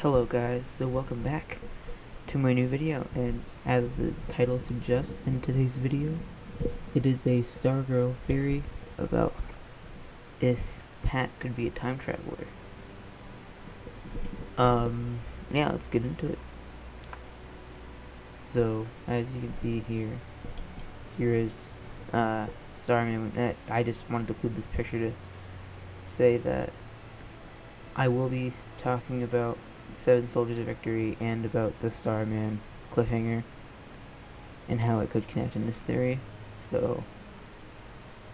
Hello guys, so welcome back to my new video, and as the title suggests, in today's video, it is a Stargirl theory about if Pat could be a time traveler. Yeah, let's get into it. So, as you can see here is, Starman. I just wanted to include this picture to say that I will be talking about Seven Soldiers of Victory and about the Starman cliffhanger and how it could connect in this theory. So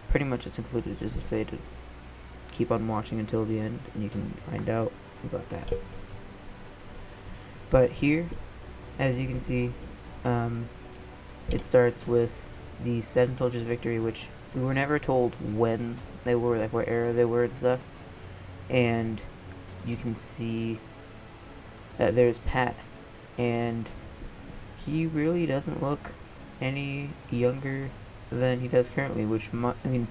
pretty much it's included just to say to keep on watching until the end and you can find out about that. But here, as you can see, it starts with the Seven Soldiers of Victory, which we were never told when they were, like what era they were and stuff. And you can see that there's Pat, and he really doesn't look any younger than he does currently, which, I mean,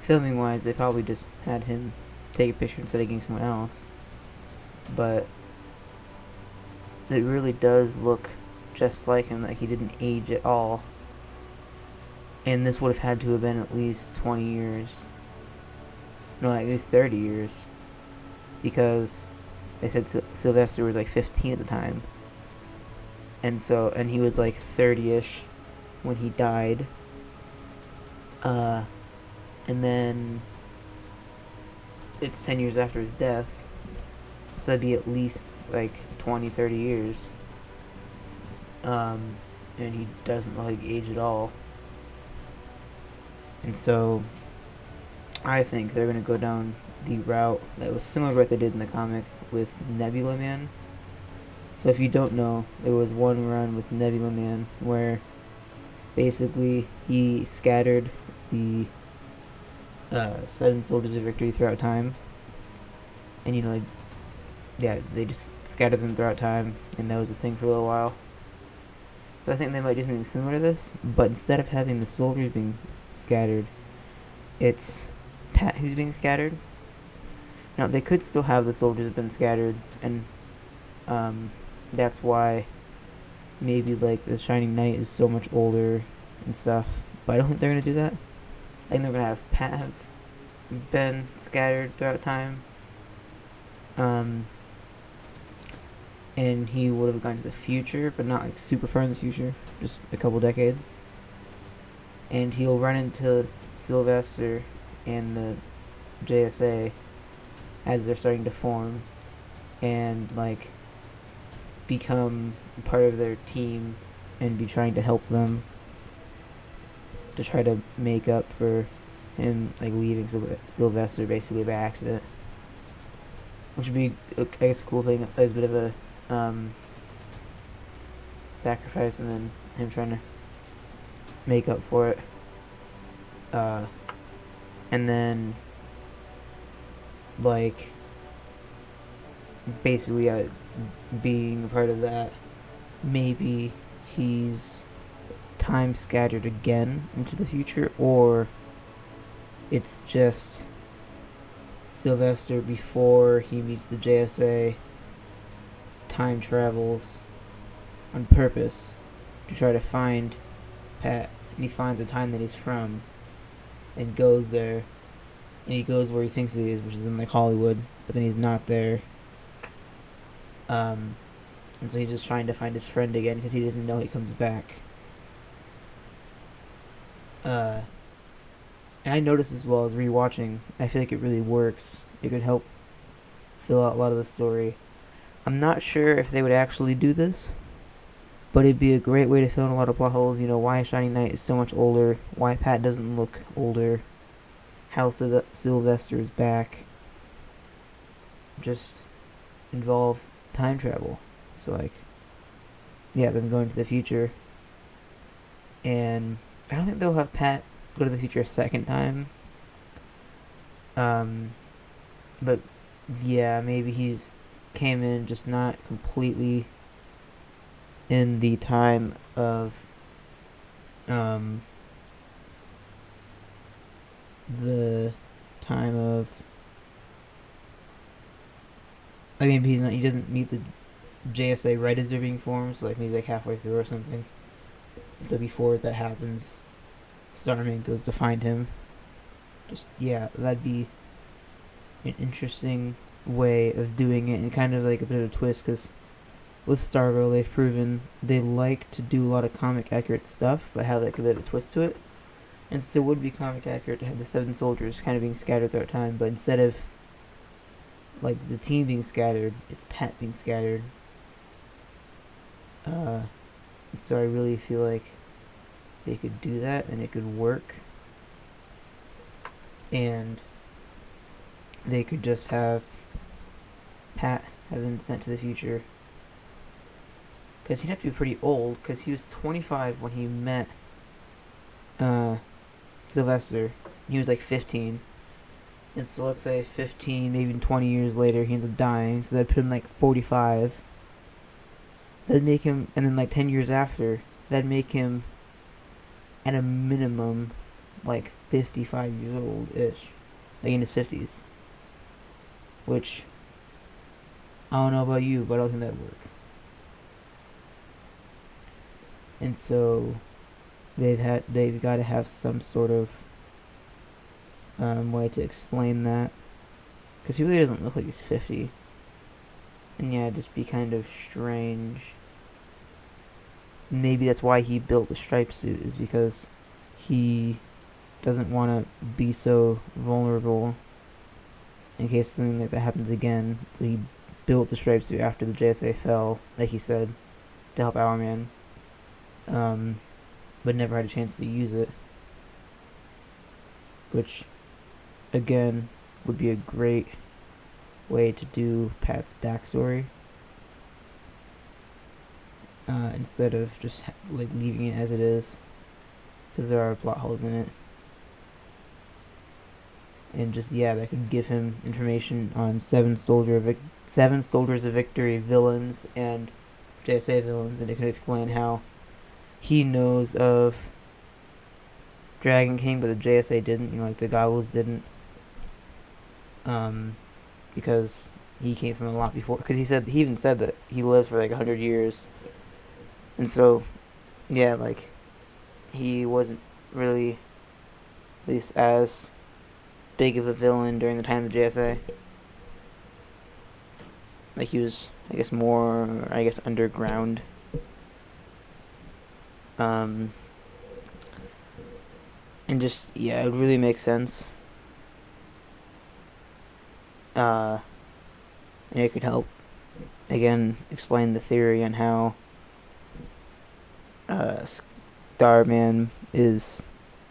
filming wise, they probably just had him take a picture instead of getting someone else, but it really does look just like him, like he didn't age at all, and this would have had to have been at least 20 years, no, at least 30 years, because they said Sylvester was like 15 at the time, and he was like 30-ish when he died, and then it's 10 years after his death, so that'd be at least like 20-30 years, and he doesn't look like age at all, and so I think they're going to go down the route that was similar to what they did in the comics with Nebula Man. So if you don't know, there was one run with Nebula Man where basically he scattered the Seven Soldiers of Victory throughout time, and they just scattered them throughout time, and that was a thing for a little while. So I think they might do something similar to this, but instead of having the soldiers being scattered, it's Pat who's being scattered. Now, they could still have the soldiers have been scattered, and that's why maybe like the Shining Knight is so much older and stuff, but I don't think they're going to do that. I think they're going to have Pat have been scattered throughout time, and he would have gone to the future, but not like super far in the future, just a couple decades, and he'll run into Sylvester and the JSA as they're starting to form and like become part of their team and be trying to help them to try to make up for him like leaving Sylvester basically by accident, which would be, I guess, a cool thing. As a bit of a sacrifice, and then him trying to make up for it, and then like basically being a part of that, maybe he's time scattered again into the future, or it's just Sylvester before he meets the JSA time travels on purpose to try to find Pat, and he finds the time that he's from and goes there, and he goes where he thinks he is, which is in like Hollywood, but then he's not there, and so he's just trying to find his friend again because he doesn't know he comes back. And I noticed as well as rewatching, I feel like it really works. It could help fill out a lot of the story. I'm not sure if they would actually do this, but it'd be a great way to fill in a lot of plot holes. Why Shining Knight is so much older, why Pat doesn't look older, how Sylvester is back. Just involve time travel. So like, yeah, them going to the future, and I don't think they'll have Pat go to the future a second time. But yeah, maybe he's came in just not completely in the time of the time of Like maybe he doesn't meet the JSA right as they're being formed, so like maybe like halfway through or something. And so before that happens, Starman goes to find him. Just yeah, that'd be an interesting way of doing it, and kind of like a bit of a twist, because with Stargirl they've proven they like to do a lot of comic accurate stuff, but have like a bit of a twist to it. And so it would be comic accurate to have the seven soldiers kind of being scattered throughout time, but instead of like the team being scattered, it's Pat being scattered. So I really feel like they could do that and it could work, and they could just have Pat have been sent to the future, because he'd have to be pretty old, because he was 25 when he met Sylvester. He was like 15, and so let's say 15, maybe 20 years later, he ends up dying, so that'd put him like 45. That'd make him, and then like 10 years after, that'd make him at a minimum like 55 years old-ish, like in his 50s, which I don't know about you, but I don't think that'd work. And so they've got to have some sort of way to explain that, because he really doesn't look like he's 50. And yeah, it'd just be kind of strange. Maybe that's why he built the striped suit, is because he doesn't want to be so vulnerable in case something like that happens again. So he built the striped suit after the JSA fell, like he said, to help Hourman, but never had a chance to use it, which again would be a great way to do Pat's backstory, instead of just like leaving it as it is, because there are plot holes in it. And just yeah, that could give him information on seven Soldiers of Victory villains and JSA villains, and it could explain how he knows of Dragon King, but the JSA didn't. You know, like the Goggles didn't, because he came from a lot before. Because he even said that he lived for like 100 years, and so yeah, like he wasn't really, at least as big of a villain during the time of the JSA. Like he was, I guess, more, underground. And just yeah, it really makes sense. And it could help again explain the theory on how Starman is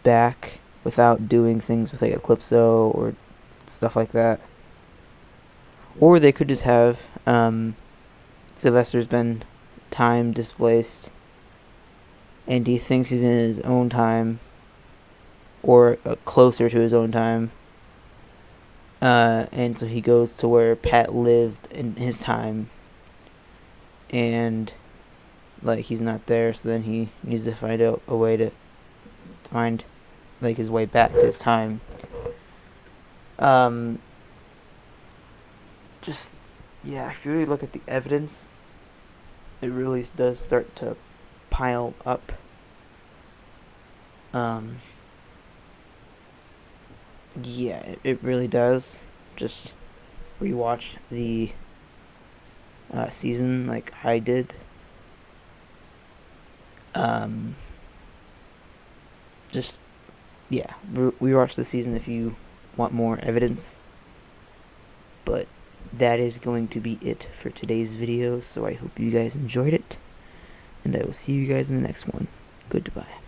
back without doing things with like Eclipso or stuff like that. Or they could just have Sylvester's been time displaced, and he thinks he's in his own time, or closer to his own time, and so he goes to where Pat lived in his time, and like he's not there, so then he needs to find out a way to find like his way back to his time. Just yeah, if you really look at the evidence, it really does start to pile up. Yeah, it really does. Just rewatch the season like I did. Just yeah, rewatch the season if you want more evidence. But that is going to be it for today's video, so I hope you guys enjoyed it, and I will see you guys in the next one. Goodbye.